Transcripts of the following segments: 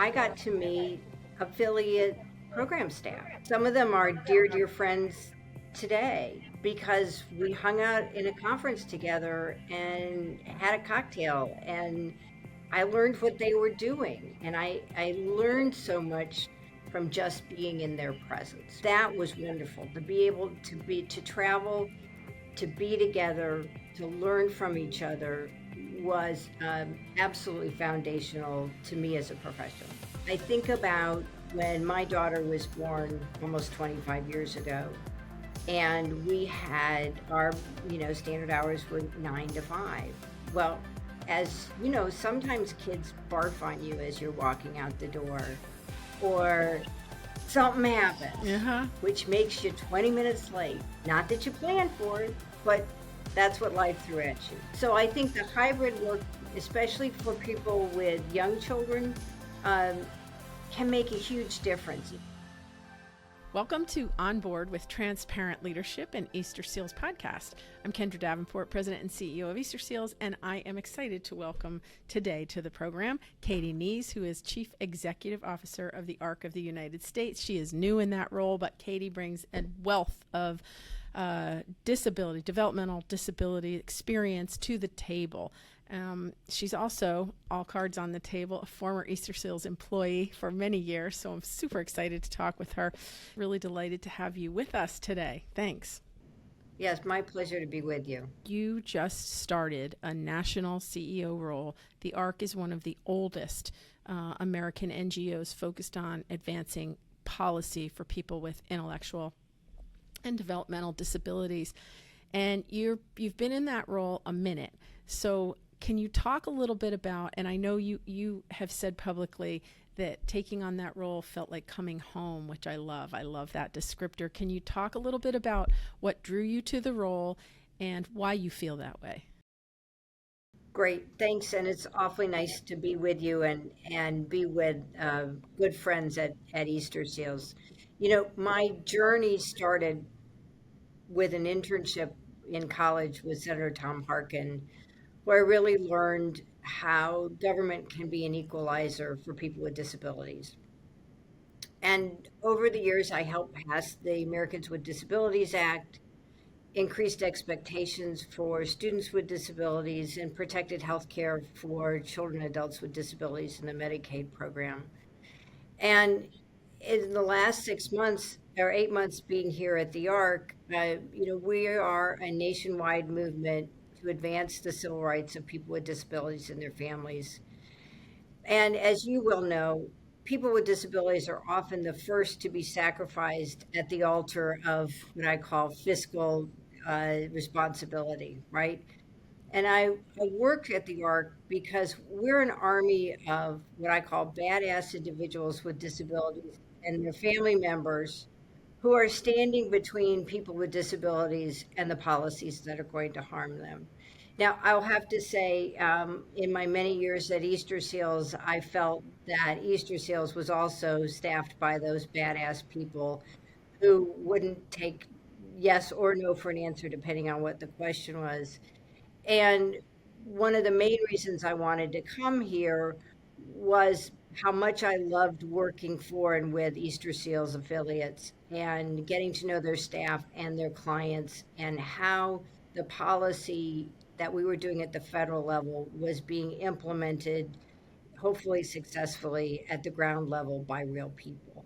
I got to meet affiliate program staff. Some of them are dear, dear friends today because we hung out in a conference together and had a cocktail, and I learned what they were doing, and I learned so much from just being in their presence. That was wonderful to be able to travel, to be together, to learn from each other was absolutely foundational to me as a professional. I think about when my daughter was born almost 25 years ago, and we had our, standard hours were 9 to 5. Well, as you know, sometimes kids barf on you as you're walking out the door, or something happens, which makes you 20 minutes late. Not that you planned for it, but that's what life threw at you. So I think the hybrid work, especially for people with young children, can make a huge difference. Welcome to On Board with Transparent Leadership and Easterseals podcast. I'm Kendra Davenport, President and CEO of Easterseals, and I am excited to welcome today to the program Katy Neas, who is Chief Executive Officer of the ARC of the United States. She is new in that role, but Katy brings a wealth of developmental disability experience to the table. She's also, all cards on the table, a former Easterseals employee for many years, so I'm super excited to talk with her. Really delighted to have you with us today. Thanks. Yes, my pleasure to be with you. You just started a national CEO role. The ARC is one of the oldest American NGOs focused on advancing policy for people with intellectual and developmental disabilities. And you've been in that role a minute. So can you talk a little bit about, and I know you have said publicly that taking on that role felt like coming home, which I love. I love that descriptor. Can you talk a little bit about what drew you to the role and why you feel that way? Great, thanks, and it's awfully nice to be with you and be with good friends at Easterseals. My journey started with an internship in college with Senator Tom Harkin, where I really learned how government can be an equalizer for people with disabilities. And over the years, I helped pass the Americans with Disabilities Act, increased expectations for students with disabilities, and protected health care for children and adults with disabilities in the Medicaid program. And in the last 6 months or 8 months being here at the ARC, we are a nationwide movement to advance the civil rights of people with disabilities and their families. And as you well know, people with disabilities are often the first to be sacrificed at the altar of what I call fiscal responsibility, right? And I work at the ARC because we're an army of what I call badass individuals with disabilities and their family members who are standing between people with disabilities and the policies that are going to harm them. Now, I'll have to say, in my many years at Easterseals, I felt that Easterseals was also staffed by those badass people who wouldn't take yes or no for an answer, depending on what the question was. And one of the main reasons I wanted to come here was how much I loved working for and with Easterseals affiliates and getting to know their staff and their clients, and how the policy that we were doing at the federal level was being implemented, hopefully successfully, at the ground level by real people.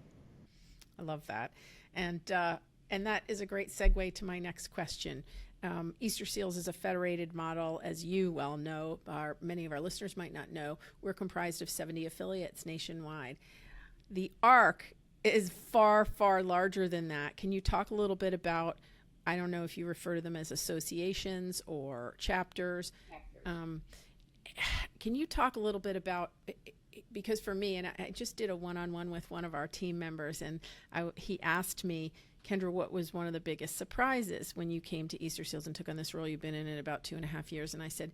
I love that. And that is a great segue to my next question. Easterseals is a federated model, as you well know. Many of our listeners might not know. We're comprised of 70 affiliates nationwide. The ARC is far, far larger than that. Can you talk a little bit about, I don't know if you refer to them as associations or chapters. Can you talk a little bit about, because for me, and I just did a one-on-one with one of our team members, and he asked me, Kendra, what was one of the biggest surprises when you came to Easterseals and took on this role? You've been in it about 2.5 years. And I said,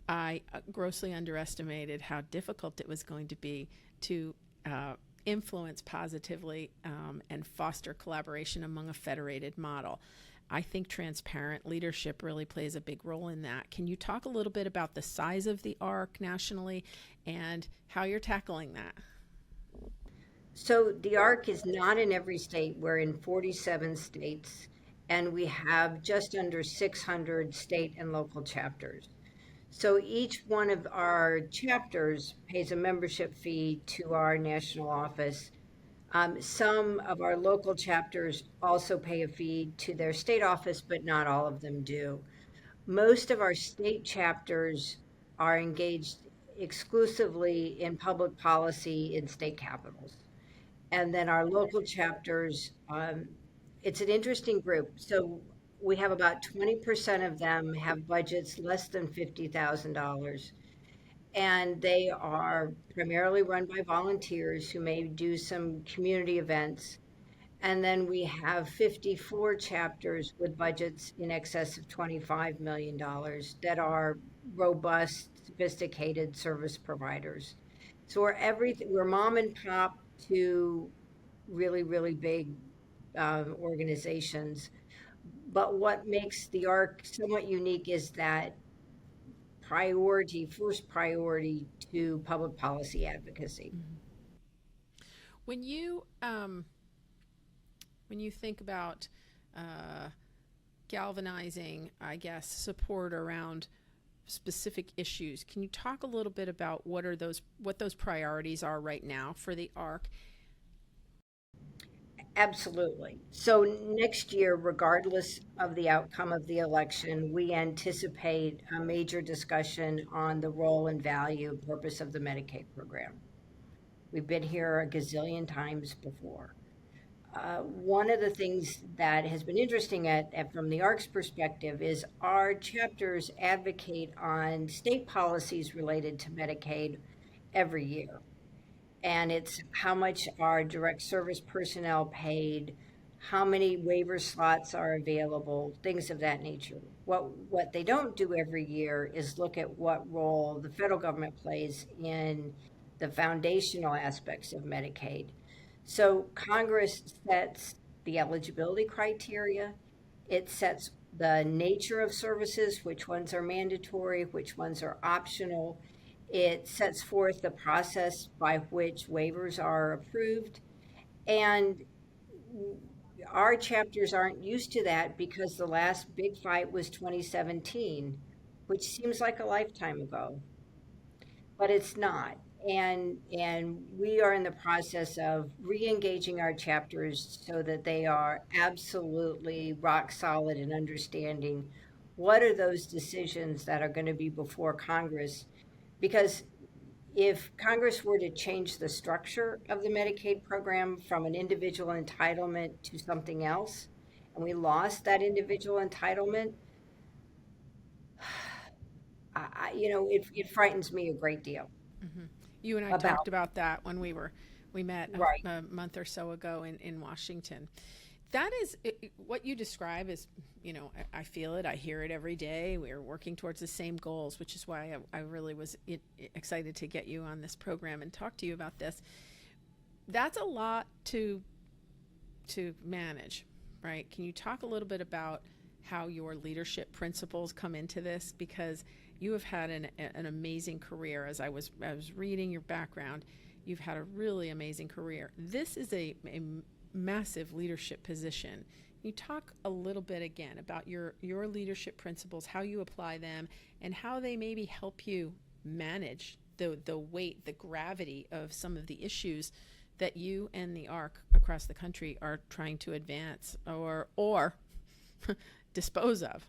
I grossly underestimated how difficult it was going to be to influence positively and foster collaboration among a federated model. I think transparent leadership really plays a big role in that. Can you talk a little bit about the size of the ARC nationally and how you're tackling that? So the ARC is not in every state. We're in 47 states, and we have just under 600 state and local chapters. So each one of our chapters pays a membership fee to our national office. Some of our local chapters also pay a fee to their state office, but not all of them do. Most of our state chapters are engaged exclusively in public policy in state capitals. And then our local chapters, it's an interesting group. So we have about 20% of them have budgets less than $50,000. And they are primarily run by volunteers who may do some community events. And then we have 54 chapters with budgets in excess of $25 million that are robust, sophisticated service providers. So we're everything, we're mom and pop to really, really big organizations. But what makes the ARC somewhat unique is that first priority to public policy advocacy. When you think about uh, galvanizing, I guess, support around specific issues, can you talk a little bit about what those priorities are right now for the ARC? Absolutely. So next year, regardless of the outcome of the election, we anticipate a major discussion on the role and value and purpose of the Medicaid program. We've been here a gazillion times before. One of the things that has been interesting from the ARC's perspective is our chapters advocate on state policies related to Medicaid every year. And it's how much are direct service personnel paid, how many waiver slots are available, things of that nature. What they don't do every year is look at what role the federal government plays in the foundational aspects of Medicaid. So Congress sets the eligibility criteria. It sets the nature of services, which ones are mandatory, which ones are optional. It sets forth the process by which waivers are approved. And our chapters aren't used to that because the last big fight was 2017, which seems like a lifetime ago, but it's not. And we are in the process of re-engaging our chapters so that they are absolutely rock solid in understanding what are those decisions that are going to be before Congress. Because if Congress were to change the structure of the Medicaid program from an individual entitlement to something else, and we lost that individual entitlement, it frightens me a great deal Hmm. You and I talked about, about that when we met right. a month or so ago in Washington. That is what you describe is, I feel it, I hear it every day. We're working towards the same goals, which is why I really was excited to get you on this program and talk to you about this. That's a lot to manage, right? Can you talk a little bit about how your leadership principles come into this? Because you have had an amazing career. As I was reading your background, you've had a really amazing career. This is a massive leadership position. Can you talk a little bit again about your leadership principles, how you apply them, and how they maybe help you manage the weight, the gravity of some of the issues that you and the ARC across the country are trying to advance or dispose of?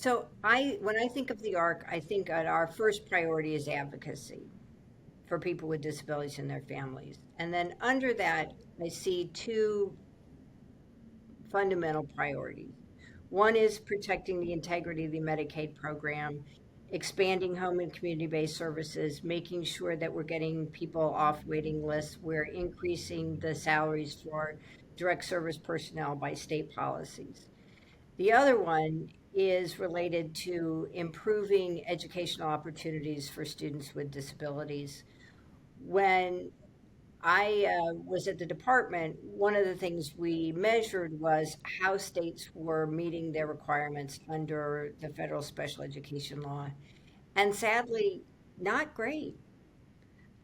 So when I think of the ARC, I think that our first priority is advocacy for people with disabilities and their families. And then under that, I see two fundamental priorities. One is protecting the integrity of the Medicaid program, expanding home and community based services, making sure that we're getting people off waiting lists, we're increasing the salaries for direct service personnel by state policies. The other one is related to improving educational opportunities for students with disabilities. When I was at the department, one of the things we measured was how states were meeting their requirements under the federal special education law. And sadly, not great.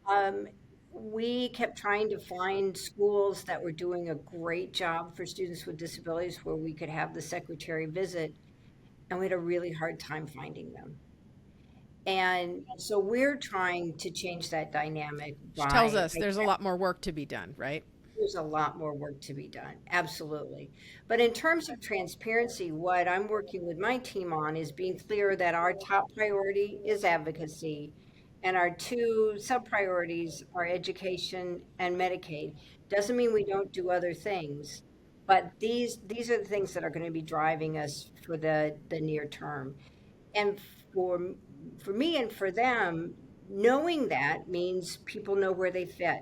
Um, we kept trying to find schools that were doing a great job for students with disabilities where we could have the secretary visit, and we had a really hard time finding them. And so we're trying to change that dynamic Which tells by us there's a lot more work to be done, right? there's a lot more work to be done. Absolutely. But in terms of transparency, what I'm working with my team on is being clear that our top priority is advocacy and our two sub priorities are education and Medicaid. Doesn't mean we don't do other things, but these are the things that are going to be driving us for the near term. And for for me and for them, knowing that means people know where they fit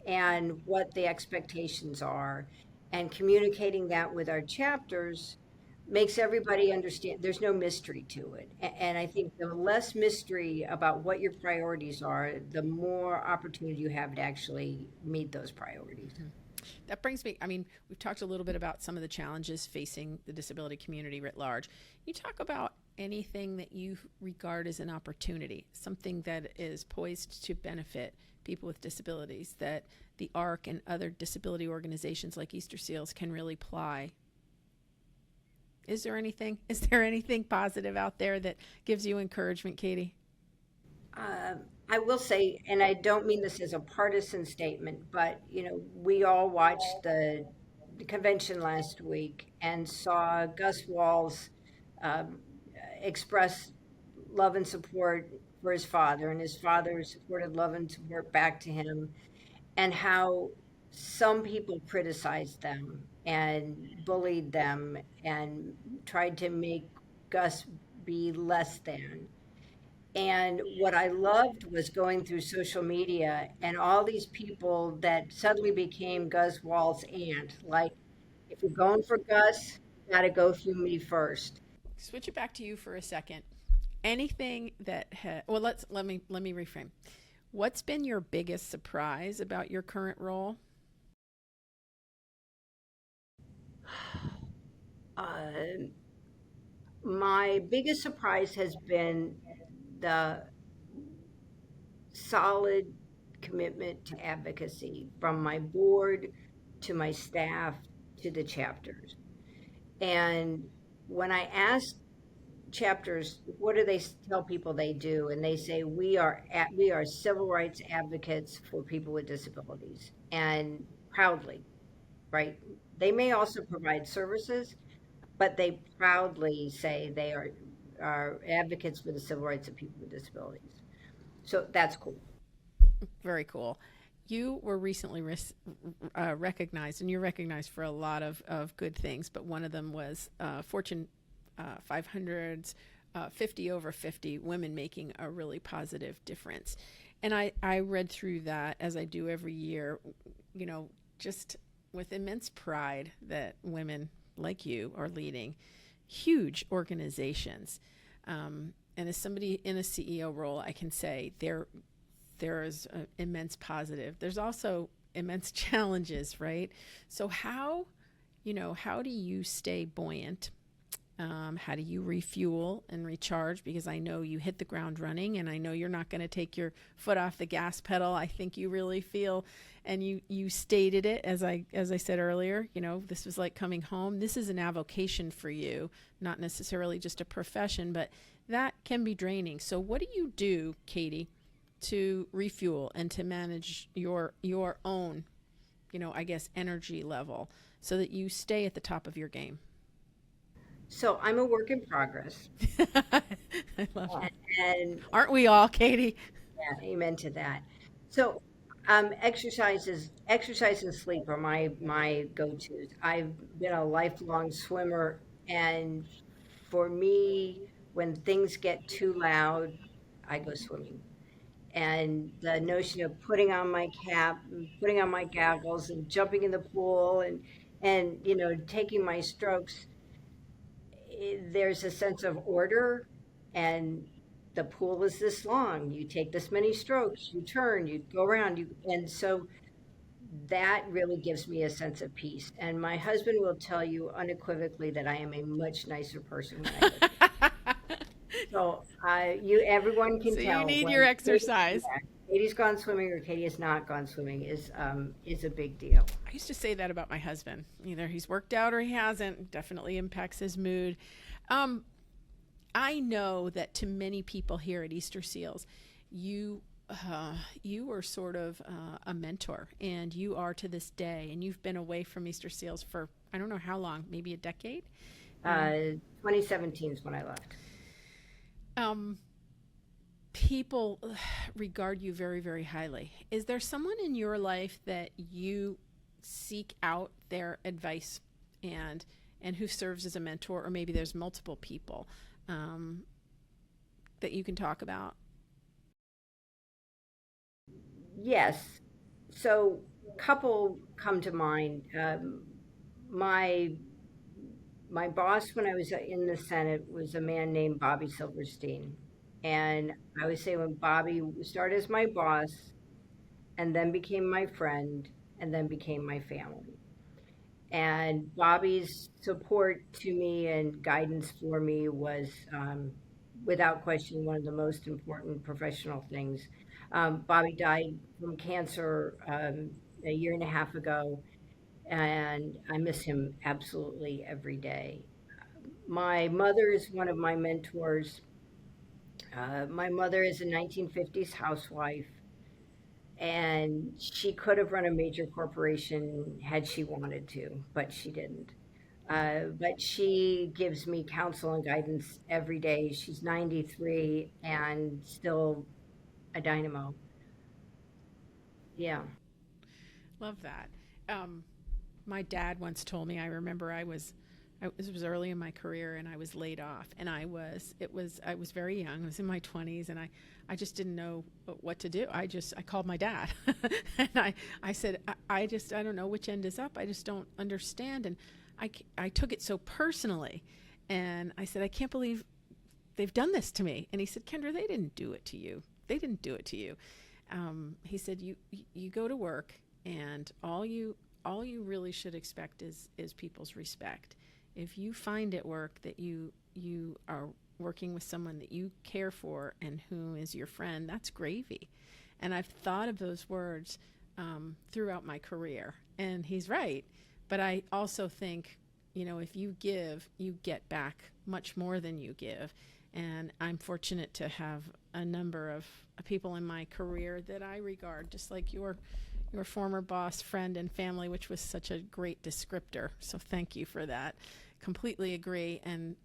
and what the expectations are, and communicating that with our chapters makes everybody understand there's no mystery to it. And I think the less mystery about what your priorities are, the more opportunity you have to actually meet those priorities. That brings me, I mean, we've talked a little bit about some of the challenges facing the disability community writ large. You talk about anything that you regard as an opportunity, something that is poised to benefit people with disabilities, that the ARC and other disability organizations like Easterseals can really apply. Is there anything? Is there anything positive out there that gives you encouragement, Katy? I will say, and I don't mean this as a partisan statement, but we all watched the convention last week and saw Gus Walls um, express love and support for his father, and his father supported love and support back to him, and how some people criticized them and bullied them and tried to make Gus be less than. And what I loved was going through social media and all these people that suddenly became Gus Wall's aunt. Like, if you're going for Gus, you got to go through me first. Switch it back to you for a second. Anything that well, let me reframe. What's been your biggest surprise about your current role? Uh, my biggest surprise has been the solid commitment to advocacy from my board to my staff to the chapters. And when I ask chapters, what do they tell people they do? And they say we are civil rights advocates for people with disabilities, and proudly, right? They may also provide services, but they proudly say they are advocates for the civil rights of people with disabilities. So that's cool. Very cool. You were recently recognized, and you're recognized for a lot of good things, but one of them was Fortune 500's 50 over 50 women making a really positive difference. And I read through that as I do every year, just with immense pride that women like you are leading huge organizations. And as somebody in a CEO role, I can say there is an immense positive. There's also immense challenges, right? So how do you stay buoyant? How do you refuel and recharge? Because I know you hit the ground running, and I know you're not going to take your foot off the gas pedal. I think you really feel, and you stated it as I said earlier. This was like coming home. This is an avocation for you, not necessarily just a profession, but that can be draining. So what do you do, Katy, to refuel and to manage your own, I guess, energy level so that you stay at the top of your game? So I'm a work in progress, I love it. and Aren't we all, Katy? yeah, amen to that. So, exercise and sleep are my go-tos. I've been a lifelong swimmer, and for me, when things get too loud, I go swimming. And the notion of putting on my cap, and putting on my goggles, and jumping in the pool, and taking my strokes, there's a sense of order, and the pool is this long, you take this many strokes, you turn, you go around, and so that really gives me a sense of peace. And my husband will tell you unequivocally that I am a much nicer person when I go swimming. So everyone can So you tell need when your Katie comes exercise. back. Katie's gone swimming or Katie has not gone swimming is a big deal. I used to say that about my husband. Either he's worked out or he hasn't. Definitely impacts his mood. Um, I know that to many people here at Easter Seals, you you were sort of a mentor, and you are to this day. And you've been away from Easter Seals for I don't know how long, maybe a decade. Um, 2017 is when I left. um, People regard you very, very highly. Is there someone in your life that you seek out their advice and who serves as a mentor, or maybe there's multiple people um, that you can talk about? Yes. So, couple come to mind. My my boss when I was in the Senate was a man named Bobby Silverstein, and I would say when Bobby started as my boss, and then became my friend, and then became my family. And Bobby's support to me and guidance for me was, without question, one of the most important professional things. Bobby died from cancer a year and a half ago, and I miss him absolutely every day. My mother is one of my mentors. My mother is a 1950s housewife, and she could have run a major corporation had she wanted to, but she didn't. But she gives me counsel and guidance every day. She's 93 and still a dynamo. Yeah. Love that. Um, my dad once told me. I remember this was early in my career, and I was laid off, and I was very young. I was in my 20s, and I just didn't know what to do. I called my dad, and I said, I don't know which end is up. I just don't understand, and I took it so personally, and I said, I can't believe they've done this to me. And he said, Kendra, they didn't do it to you. They didn't do it to you. He said, you go to work, and all you really should expect is people's respect. If you find at work that you are working with someone that you care for and who is your friend, that's gravy. And I've thought of those words throughout my career. And he's right. But I also think, if you give, you get back much more than you give. And I'm fortunate to have a number of people in my career that I regard, just like your former boss, friend, and family, which was such a great descriptor. So thank you for that. Completely agree. And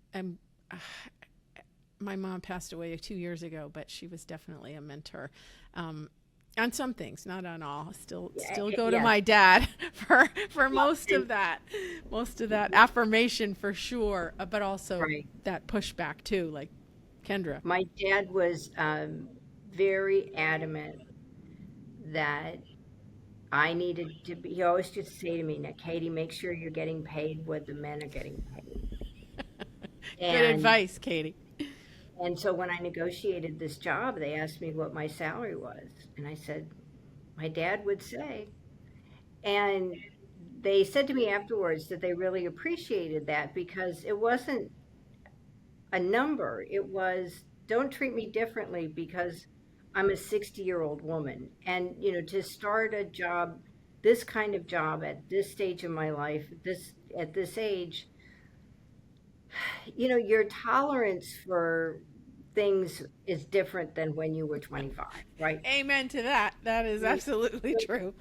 my mom passed away 2 years ago, but she was definitely a mentor. On some things, not on all. Still go to Yes. my dad for Well, most of that affirmation for sure, but also right. that pushback too, like Kendra. My dad was very adamant that I needed to be. He always used to say to me, "Now, Katie, make sure you're getting paid what the men are getting paid." Good And advice, Katie. and so when I negotiated this job, they asked me what my salary was, and I said, "My dad would say." And they said to me afterwards that they really appreciated that because it wasn't a number. It was, don't treat me differently because I'm a 60-year-old woman. And, to start a job, this kind of job at this stage of my life, at this age, your tolerance for things is different than when you were 25, right? Amen to that. That is You, absolutely true.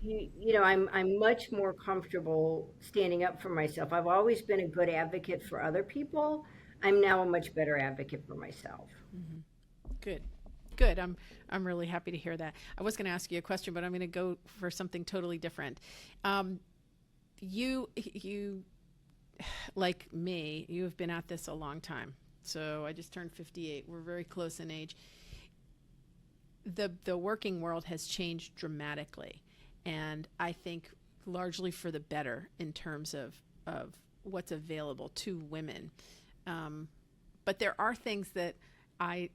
I'm much more comfortable standing up for myself. I've always been a good advocate for other people. I'm now a much better advocate for myself. Good. Good. I'm really happy to hear that. I was going to ask you a question, but I'm going to go for something totally different. You like me, you have been at this a long time. So I just turned 58. We're very close in age. The working world has changed dramatically, and I think largely for the better in terms of what's available to women. But there are things that I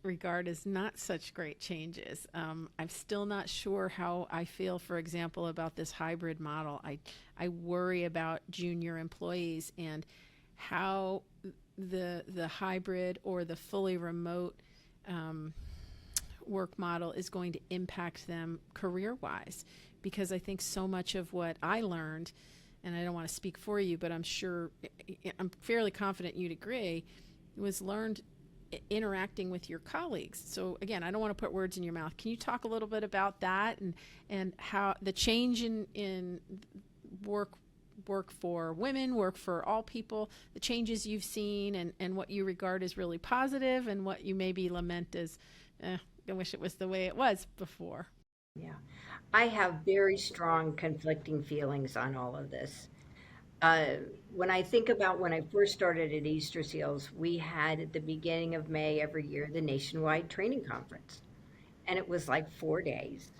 regard as not such great changes. I'm still not sure how I feel, for example, about this hybrid model. I worry about junior employees and how the hybrid or the fully remote work model is going to impact them career wise. Because I think so much of what I learned, and I don't want to speak for you, but I'm fairly confident you'd agree, was learned interacting with your colleagues. So again, I don't want to put words in your mouth. Can you talk a little bit about that and how the change in work for women, work for all people, the changes you've seen and what you regard as really positive and what you maybe lament as, I wish it was the way it was before. Yeah. I have very strong conflicting feelings on all of this. Uh, when I think about when I first started at Easterseals, we had at the beginning of May every year the nationwide training conference. And it was like 4 days.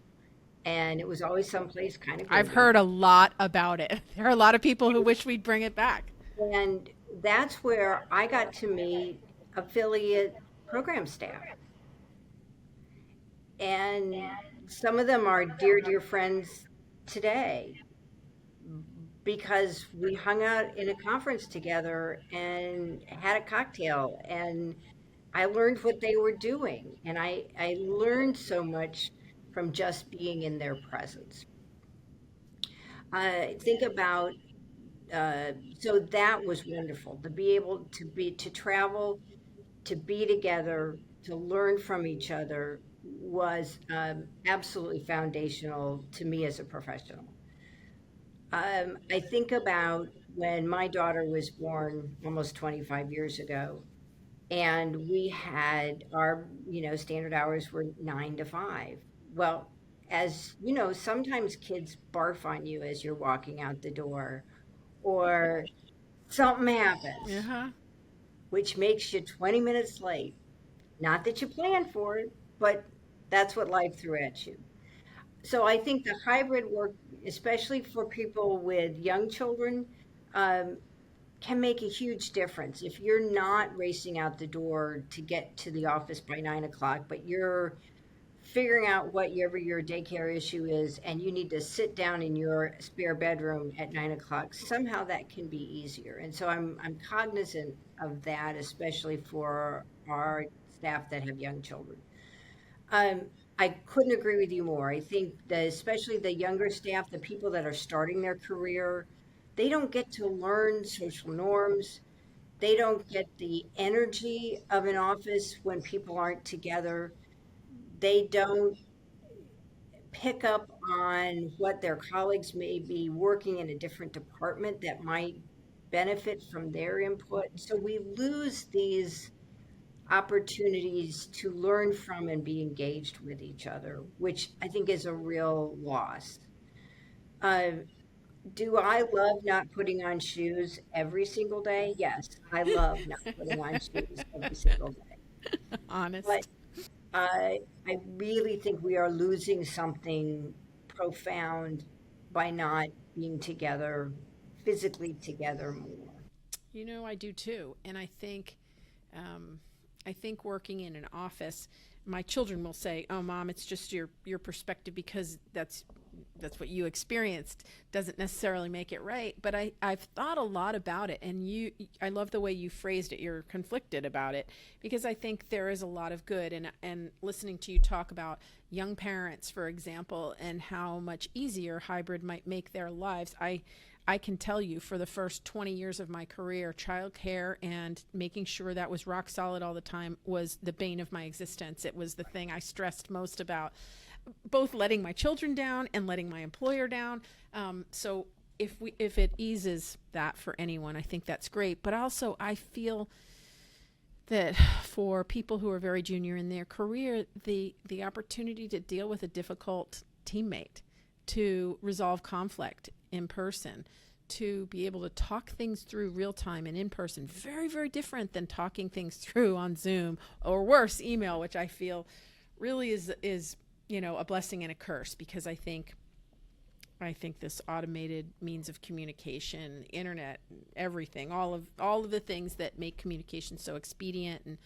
And it was always someplace kind of I've grindy. heard a lot about it. There are a lot of people who wish we'd bring it back. And that's where I got to meet affiliate program staff. And some of them are dear, dear friends today because we hung out in a conference together and had a cocktail and I learned what they were doing. And I learned so much from just being in their presence. I think about so that was wonderful to be able to travel, to be together, to learn from each other was absolutely foundational to me as a professional. I think about when my daughter was born almost 25 years ago, and we had our, standard hours were 9 to 5. Well, as you know, sometimes kids barf on you as you're walking out the door, or something happens, Uh-huh. which makes you 20 minutes late. Not that you planned for it, but that's what life threw at you. So I think the hybrid work, especially for people with young children, um, can make a huge difference. If you're not racing out the door to get to the office by 9 o'clock, but you're figuring out whatever your daycare issue is, and you need to sit down in your spare bedroom at 9 o'clock, somehow that can be easier. And so I'm cognizant of that, especially for our staff that have young children. I couldn't agree with you more. I think that especially the younger staff, the people that are starting their career, they don't get to learn social norms. They don't get the energy of an office when people aren't together. They don't pick up on what their colleagues may be working in a different department that might benefit from their input. So we lose these opportunities to learn from and be engaged with each other, which I think is a real loss. Uh, do I love not putting on shoes every single day? Yes, I love not putting on shoes every single day. But Honest. I really think we are losing something profound by not being together, physically together more. I do too. And um, I think working in an office, my children will say, "Oh, mom, it's just your perspective because that's what you experienced. Doesn't necessarily make it right." But I've thought a lot about it, and I love the way you phrased it. You're conflicted about it because I think there is a lot of good. And listening to you talk about young parents, for example, and how much easier hybrid might make their lives. I can tell you for the first 20 years of my career, childcare and making sure that was rock solid all the time was the bane of my existence. It was the thing I stressed most about, both letting my children down and letting my employer down. So if it eases that for anyone, I think that's great. But also, I feel that for people who are very junior in their career, the opportunity to deal with a difficult teammate, to resolve conflict in person, to be able to talk things through real time and in person, very, very different than talking things through on Zoom or worse, email, which I feel really is a blessing and a curse because I think this automated means of communication, internet, everything, all of the things that make communication so expedient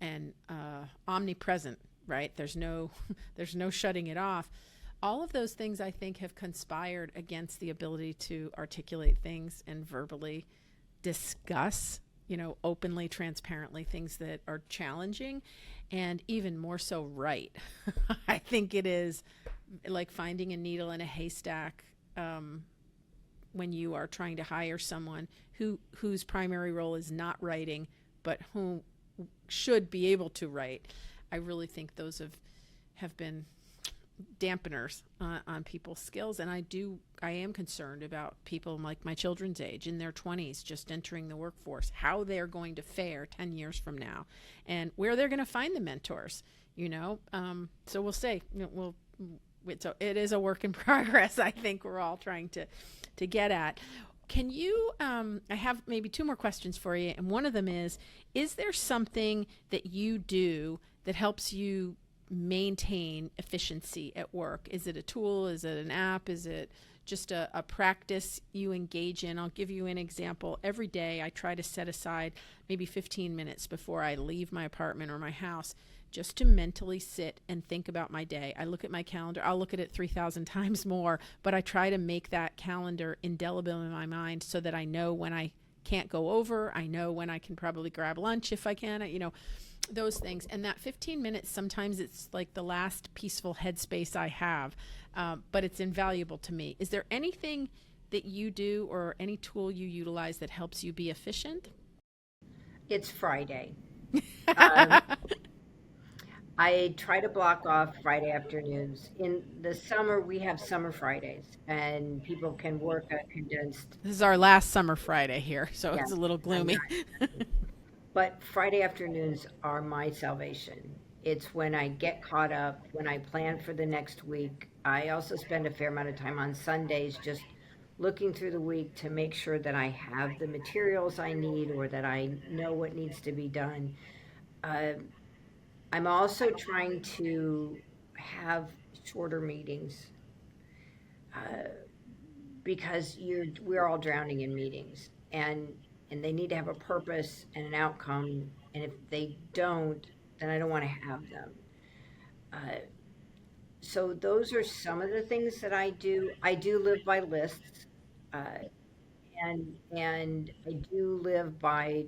and omnipresent, right? There's no there's no shutting it off. All of those things I think have conspired against the ability to articulate things and verbally discuss openly, transparently things that are challenging, and even more so right. I think it is like finding a needle in a haystack, when you are trying to hire someone whose primary role is not writing, but who should be able to write. I really think those have been dampeners on people's skills, and I am concerned about people like my children's age in their 20s just entering the workforce, how they're going to fare 10 years from now, and where they're going to find the mentors. So we'll see. It is a work in progress. I think we're all trying to get at. Can you? I have maybe two more questions for you, and one of them is there something that you do that helps you maintain efficiency at work? Is it a tool? Is it an app? Is it just a practice you engage in? I'll give you an example. Every day I try to set aside maybe 15 minutes before I leave my apartment or my house just to mentally sit and think about my day. I look at my calendar. I'll look at it 3,000 times more, but I try to make that calendar indelible in my mind so that I know when I can't go over. I know when I can probably grab lunch if I can, those things. And that 15 minutes, sometimes it's like the last peaceful headspace I have, but it's invaluable to me. Is there anything that you do or any tool you utilize that helps you be efficient? It's Friday. Um, I try to block off Friday afternoons. In the summer, we have summer Fridays, and people can work a condensed. This is our last summer Friday here, so Yeah, it's a little I'm gloomy. not. But Friday afternoons are my salvation. It's when I get caught up, when I plan for the next week. I also spend a fair amount of time on Sundays just looking through the week to make sure that I have the materials I need or that I know what needs to be done. Uh, I'm also trying to have shorter meetings uh, because we're all drowning in meetings, and they need to have a purpose and an outcome. And if they don't, then I don't want to have them. Uh, so those are some of the things that I do. I do live by lists, uh, and I do live by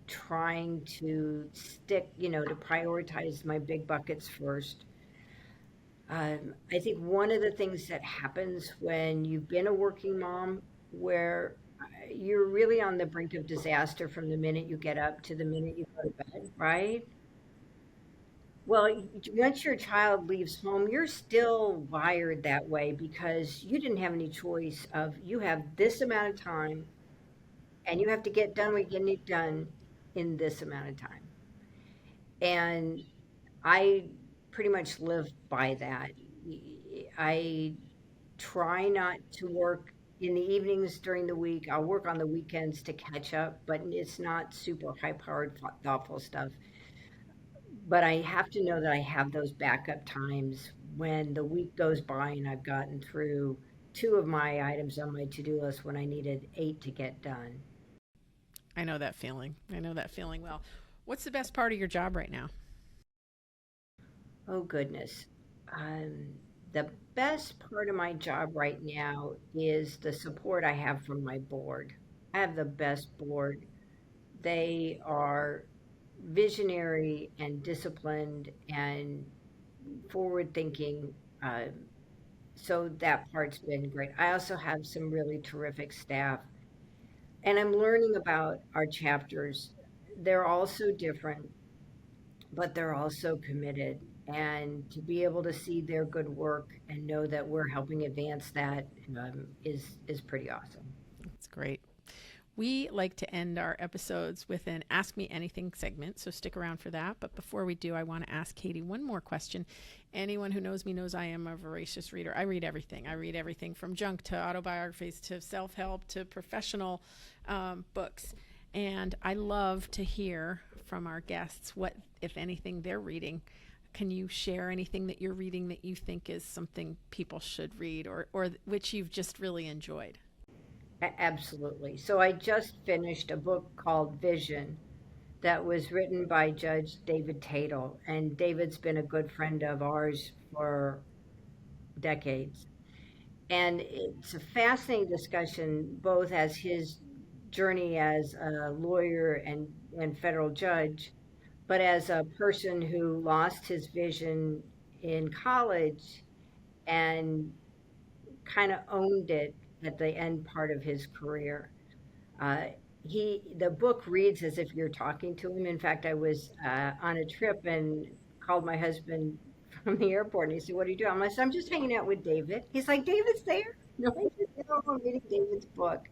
trying to stick, to prioritize my big buckets first. I think one of the things that happens when you've been a working mom, where you're really on the brink of disaster from the minute you get up to the minute you go to bed, right? Well, once your child leaves home, you're still wired that way because you didn't have any choice of you have this amount of time and you have to get done what you need done in this amount of time. And I pretty much live by that. I try not to work in the evenings during the week. I'll work on the weekends to catch up, but it's not super high powered, thoughtful stuff. But I have to know that I have those backup times when the week goes by and I've gotten through two of my items on my to do list when I needed eight to get done. I know that feeling. I know that feeling well. What's the best part of your job right now? Oh, goodness. Um, the best part of my job right now is the support I have from my board. I have the best board. They are visionary and disciplined and forward thinking. So that part's been great. I also have some really terrific staff, and I'm learning about our chapters. They're all so different, but they're also committed. And to be able to see their good work and know that we're helping advance that is pretty awesome. It's great. We like to end our episodes with an Ask Me Anything segment, so stick around for that. But before we do, I want to ask Katy one more question. Anyone who knows me knows I am a voracious reader. I read everything. I read everything from junk to autobiographies to self help to professional books. And I love to hear from our guests what, if anything, they're reading. Can you share anything that you're reading that you think is something people should read or which you've just really enjoyed? Absolutely. So I just finished a book called Vision that was written by Judge David Tatel. And David's been a good friend of ours for decades. And it's a fascinating discussion, both as his journey as a lawyer and federal judge, but as a person who lost his vision in college and kind of owned it at the end part of his career. Uh, the book reads as if you're talking to him. In fact, I was on a trip and called my husband from the airport, and he said, "What are you doing?" I'm like, "I'm just hanging out with David." He's like, "David's there?" No, I just, "No, I'm reading David's book."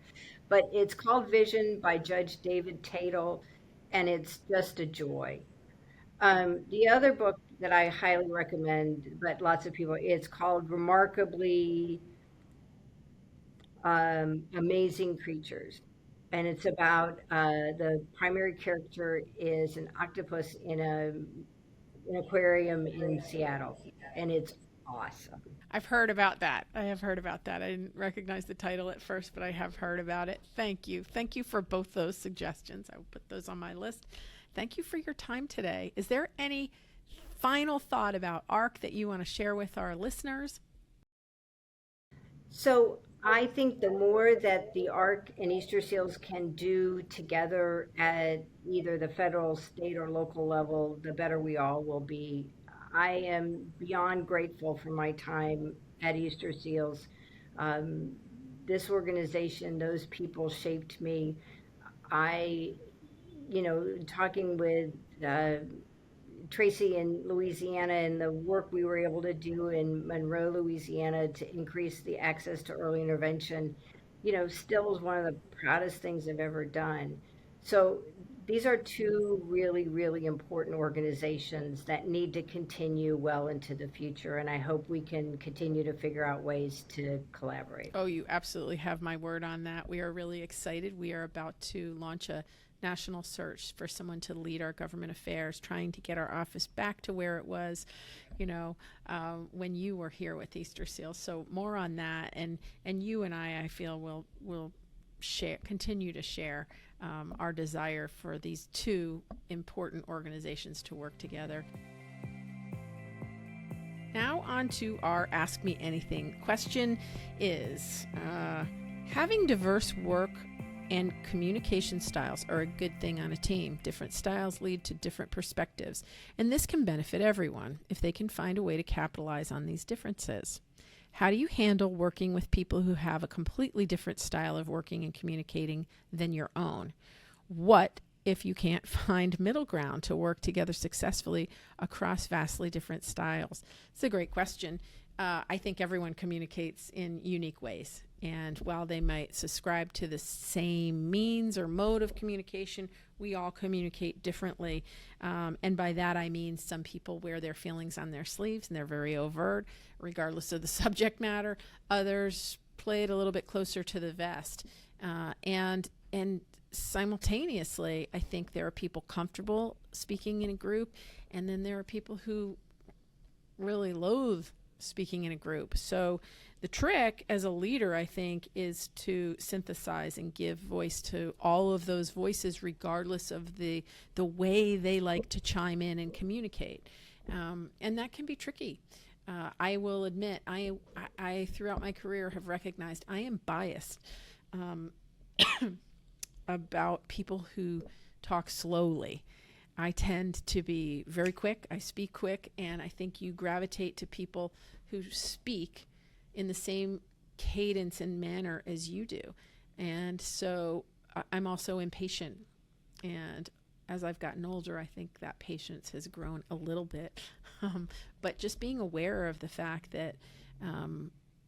But it's called Vision by Judge David Tatel, and it's just a joy. The other book that I highly recommend, but lots of people, it's called Remarkably Amazing Creatures. And it's about the primary character is an octopus in an aquarium in Seattle, and it's awesome. I've heard about that. I have heard about that. I didn't recognize the title at first, but I have heard about it. Thank you. Thank you for both those suggestions. I will put those on my list. Thank you for your time today. Is there any final thought about ARC that you want to share with our listeners? So I think the more that the ARC and Easter Seals can do together at either the federal, state, or local level, the better we all will be. I am beyond grateful for my time at Easter Seals. Um, this organization, those people shaped me. I, talking with Tracy in Louisiana and the work we were able to do in Monroe, Louisiana to increase the access to early intervention, still is one of the proudest things I've ever done. So these are two really, really important organizations that need to continue well into the future. And I hope we can continue to figure out ways to collaborate. Oh, you absolutely have my word on that. We are really excited. We are about to launch a national search for someone to lead our government affairs, trying to get our office back to where it was, when you were here with Easterseals. So more on that, and you and I feel will continue to share our desire for these two important organizations to work together. Now on to our Ask Me Anything question is, having diverse work and communication styles are a good thing on a team. Different styles lead to different perspectives, and this can benefit everyone if they can find a way to capitalize on these differences. How do you handle working with people who have a completely different style of working and communicating than your own? What if you can't find middle ground to work together successfully across vastly different styles? It's a great question. I think everyone communicates in unique ways. And while they might subscribe to the same means or mode of communication, we all communicate differently. And by that, I mean some people wear their feelings on their sleeves and they're very overt, regardless of the subject matter. Others play it a little bit closer to the vest. And simultaneously, I think there are people comfortable speaking in a group, and then there are people who really loathe speaking in a group. So the trick as a leader, I think, is to synthesize and give voice to all of those voices, regardless of the way they like to chime in and communicate. And that can be tricky. I will admit, I throughout my career have recognized I am biased about people who talk slowly. I tend to be very quick. I speak quick, and I think you gravitate to people who speak in the same cadence and manner as you do. And so I'm also impatient. And as I've gotten older, I think that patience has grown a little bit. But just being aware of the fact that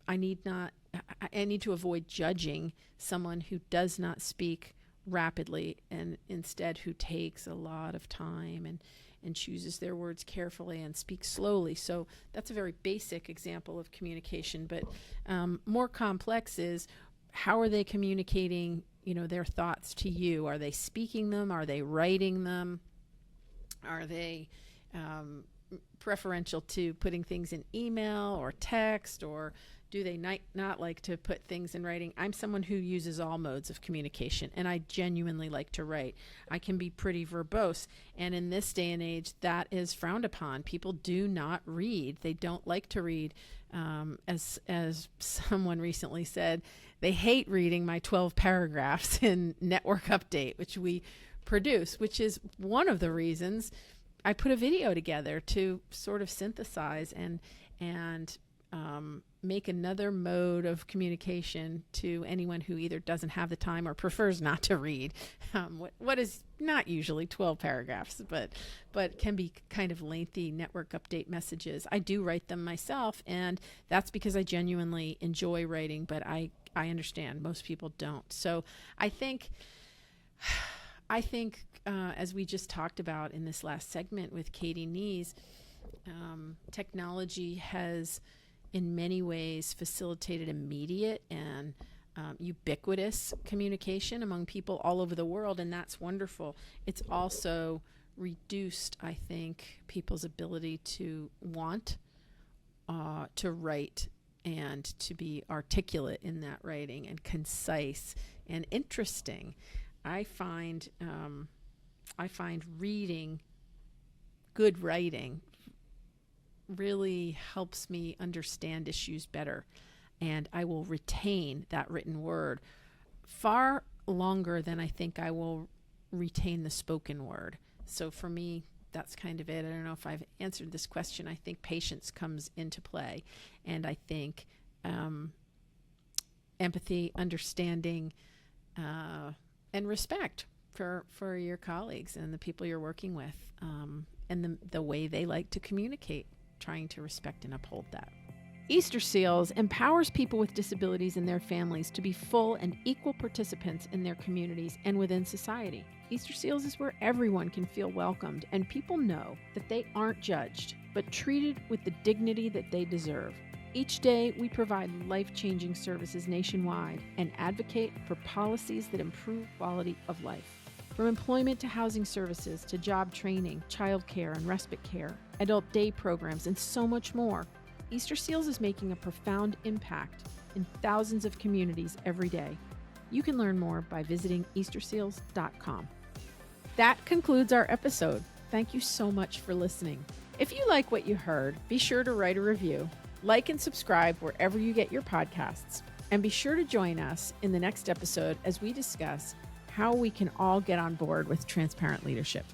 I need to avoid judging someone who does not speak rapidly, and instead who takes a lot of time and chooses their words carefully and speaks slowly. So that's a very basic example of communication, but more complex is, how are they communicating, their thoughts to you? Are they speaking them? Are they writing them? Are they preferential to putting things in email or text, or do they not like to put things in writing? I'm someone who uses all modes of communication, and I genuinely like to write. I can be pretty verbose, and in this day and age, that is frowned upon. People do not read. They don't like to read. As someone recently said, they hate reading my 12 paragraphs in Network Update, which we produce, which is one of the reasons I put a video together to sort of synthesize and make another mode of communication to anyone who either doesn't have the time or prefers not to read what is not usually 12 paragraphs, but can be kind of lengthy network update messages. I do write them myself, and that's because I genuinely enjoy writing, but I understand most people don't. So I think as we just talked about in this last segment with Katy Neas, technology has in many ways facilitated immediate and ubiquitous communication among people all over the world, and that's wonderful. It's also reduced, I think, people's ability to want to write and to be articulate in that writing and concise and interesting. I find reading good writing really helps me understand issues better, and I will retain that written word far longer than I think I will retain the spoken word. So for me, that's kind of it. I don't know if I've answered this question. I think patience comes into play, and I think empathy, understanding, and respect for your colleagues and the people you're working with, and the way they like to communicate, trying to respect and uphold that. Easterseals empowers people with disabilities and their families to be full and equal participants in their communities and within society. Easterseals is where everyone can feel welcomed and people know that they aren't judged, but treated with the dignity that they deserve. Each day, we provide life-changing services nationwide and advocate for policies that improve quality of life. From employment to housing services to job training, child care and respite care, adult day programs, and so much more, Easterseals is making a profound impact in thousands of communities every day. You can learn more by visiting Easterseals.com. That concludes our episode. Thank you so much for listening. If you like what you heard, be sure to write a review, like and subscribe wherever you get your podcasts, and be sure to join us in the next episode as we discuss how we can all get on board with transparent leadership.